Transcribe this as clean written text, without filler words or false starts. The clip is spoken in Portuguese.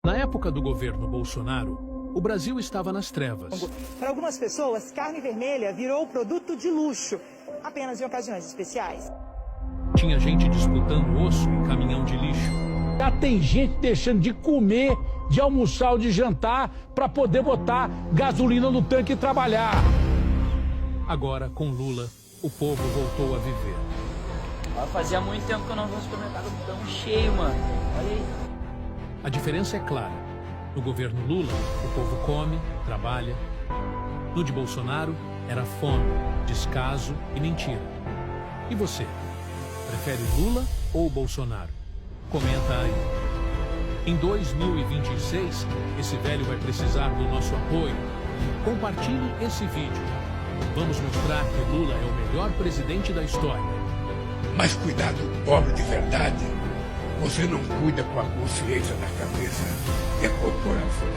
Na época do governo Bolsonaro, o Brasil estava nas trevas. Para algumas pessoas, carne vermelha virou produto de luxo, apenas em ocasiões especiais. Tinha gente disputando osso em caminhão de lixo. Já tem gente deixando de comer, de almoçar ou de jantar para poder botar gasolina no tanque e trabalhar. Agora, com Lula, o povo voltou a viver. Fazia muito tempo que eu não vi um supermercado tão cheio, mano. Olha aí. A diferença é clara. No governo Lula, o povo come, trabalha. No de Bolsonaro, era fome, descaso e mentira. E você? Prefere Lula ou Bolsonaro? Comenta aí. Em 2026, esse velho vai precisar do nosso apoio. Compartilhe esse vídeo. Vamos mostrar que Lula é o melhor presidente da história. Mas cuidado, pobre de verdade. Você não cuida com a consciência da cabeça. É corporação.